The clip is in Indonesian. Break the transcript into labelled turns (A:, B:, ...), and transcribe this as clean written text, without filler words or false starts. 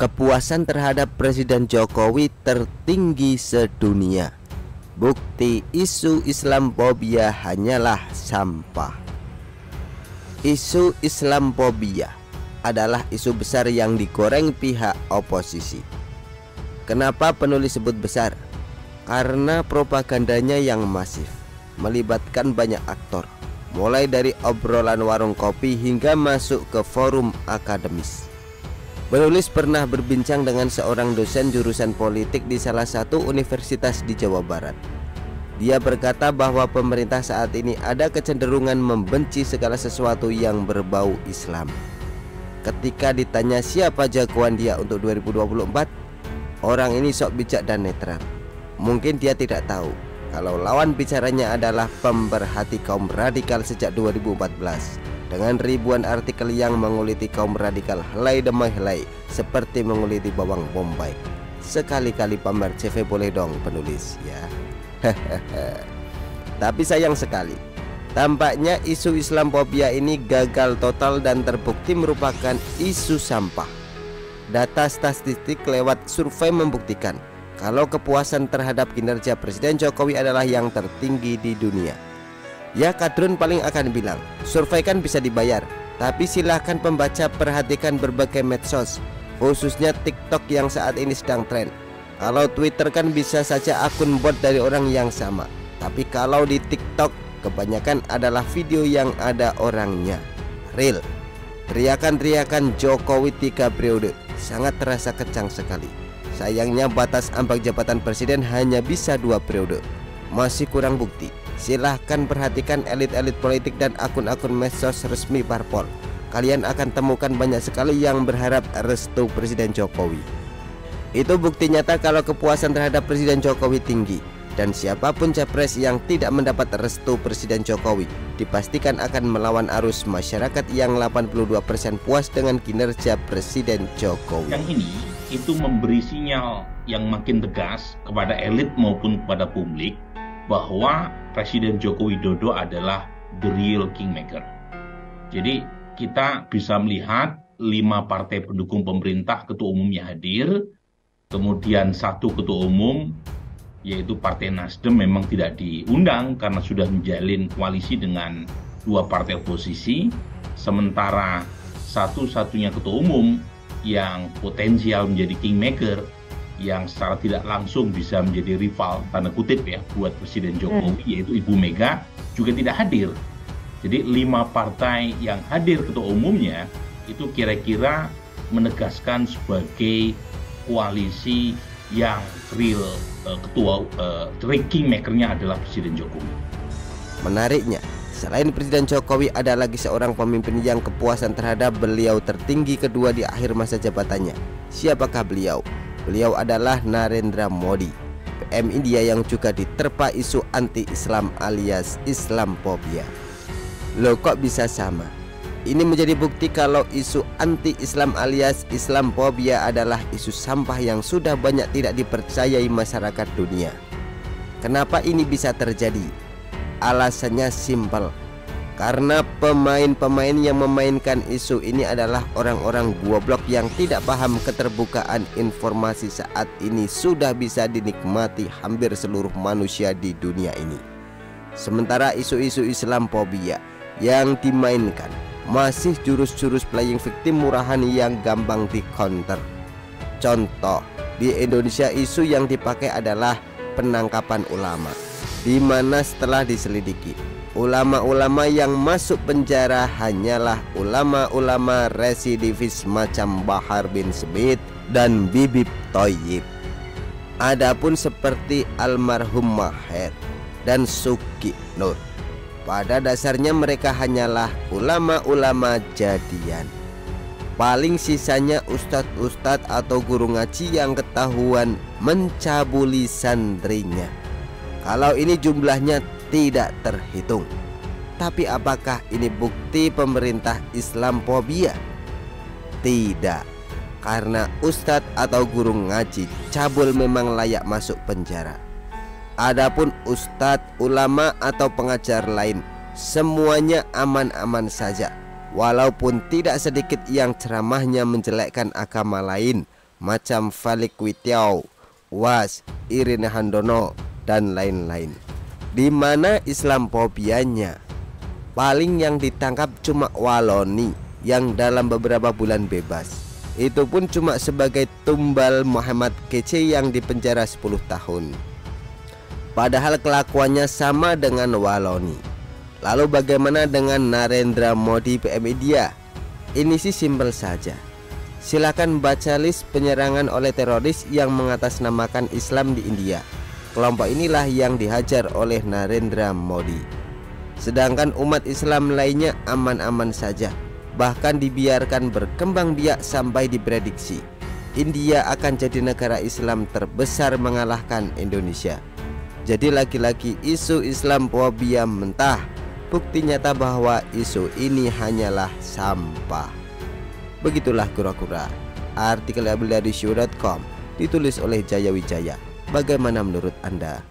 A: Kepuasan terhadap Presiden Jokowi tertinggi sedunia. Bukti isu Islamfobia hanyalah sampah. Isu Islamfobia adalah isu besar yang digoreng pihak oposisi. Kenapa penulis sebut besar? Karena propagandanya yang masif, melibatkan banyak aktor, mulai dari obrolan warung kopi hingga masuk ke forum akademis. Penulis pernah berbincang dengan seorang dosen jurusan politik di salah satu universitas di Jawa Barat. Dia berkata bahwa pemerintah saat ini ada kecenderungan membenci segala sesuatu yang berbau Islam. Ketika ditanya siapa jagoan dia untuk 2024, orang ini sok bijak dan netral. Mungkin dia tidak tahu kalau lawan bicaranya adalah pemerhati kaum radikal sejak 2014. Dengan ribuan artikel yang menguliti kaum radikal helai demi helai, seperti menguliti bawang bombay. Sekali-kali pamer CV boleh dong penulis ya. Tapi sayang sekali, tampaknya isu Islamfobia ini gagal total dan terbukti merupakan isu sampah. Data statistik lewat survei membuktikan kalau kepuasan terhadap kinerja Presiden Jokowi adalah yang tertinggi di dunia. Ya, kadrun paling akan bilang, survei kan bisa dibayar. Tapi silahkan pembaca perhatikan berbagai medsos, khususnya TikTok yang saat ini sedang tren. Kalau Twitter kan bisa saja akun bot dari orang yang sama. Tapi kalau di TikTok, kebanyakan adalah video yang ada orangnya. Real. Teriakan-teriakan Jokowi 3 periode sangat terasa kencang sekali. Sayangnya batas ambang jabatan presiden hanya bisa 2 periode. Masih kurang bukti. Silahkan perhatikan elit-elit politik dan akun-akun medsos resmi parpol. Kalian akan temukan banyak sekali yang berharap restu Presiden Jokowi. Itu bukti nyata kalau kepuasan terhadap Presiden Jokowi tinggi. Dan siapapun capres yang tidak mendapat restu Presiden Jokowi dipastikan akan melawan arus masyarakat yang 82% puas dengan kinerja Presiden Jokowi.
B: Yang ini itu memberi sinyal yang makin tegas kepada elit maupun kepada publik bahwa Presiden Joko Widodo adalah the real kingmaker. Jadi kita bisa melihat 5 partai pendukung pemerintah ketua umumnya hadir, kemudian 1 ketua umum yaitu Partai Nasdem memang tidak diundang karena sudah menjalin koalisi dengan 2 partai oposisi, sementara satu-satunya ketua umum yang potensial menjadi kingmaker yang secara tidak langsung bisa menjadi rival tanda kutip ya buat Presiden Jokowi yaitu Ibu Mega juga tidak hadir. Jadi 5 partai yang hadir ketua umumnya itu kira-kira menegaskan sebagai koalisi yang real ketua kingmakernya adalah Presiden Jokowi.
A: Menariknya, selain Presiden Jokowi ada lagi seorang pemimpin yang kepuasan terhadap beliau tertinggi kedua di akhir masa jabatannya. Siapakah beliau? Beliau adalah Narendra Modi, PM India yang juga diterpa isu anti-Islam alias Islamfobia. Loh, kok bisa sama? Ini menjadi bukti kalau isu anti-Islam alias Islamfobia adalah isu sampah yang sudah banyak tidak dipercayai masyarakat dunia. Kenapa ini bisa terjadi? Alasannya simpel. Karena pemain-pemain yang memainkan isu ini adalah orang-orang goblok yang tidak paham keterbukaan informasi saat ini sudah bisa dinikmati hampir seluruh manusia di dunia ini. Sementara isu-isu Islamfobia yang dimainkan masih jurus-jurus playing victim murahan yang gampang di-counter. Contoh, di Indonesia isu yang dipakai adalah penangkapan ulama, di mana setelah diselidiki ulama-ulama yang masuk penjara hanyalah ulama-ulama residivis macam Bahar bin Smith dan Bibip Thoyyib. Adapun seperti almarhum Maher dan Suki Nur, pada dasarnya mereka hanyalah ulama-ulama jadian. Paling sisanya ustadz-ustadz atau guru ngaji yang ketahuan mencabuli santrinya. Kalau ini jumlahnya tidak terhitung. Tapi apakah ini bukti pemerintah Islamfobia? Tidak. Karena ustadz atau guru ngaji cabul memang layak masuk penjara. Adapun ustadz, ulama atau pengajar lain, semuanya aman-aman saja. Walaupun tidak sedikit yang ceramahnya menjelekkan agama lain, macam Falik Witiau, Was, Irene Handono, dan lain-lain. Di mana Islamofobianya paling yang ditangkap cuma Waloni yang dalam beberapa bulan bebas. Itu pun cuma sebagai tumbal Muhammad Kece yang dipenjara 10 tahun. Padahal kelakuannya sama dengan Waloni. Lalu bagaimana dengan Narendra Modi PM India? Ini sih simpel saja. Silakan baca list penyerangan oleh teroris yang mengatasnamakan Islam di India. Kelompok inilah yang dihajar oleh Narendra Modi. Sedangkan umat Islam lainnya aman-aman saja. Bahkan dibiarkan berkembang biak sampai diprediksi India akan jadi negara Islam terbesar mengalahkan Indonesia. Jadi lagi-lagi isu Islamofobia mentah. Bukti nyata bahwa isu ini hanyalah sampah. Begitulah kura-kura. Artikel diambil dari show.com, ditulis oleh Jaya Wijaya. Bagaimana menurut Anda?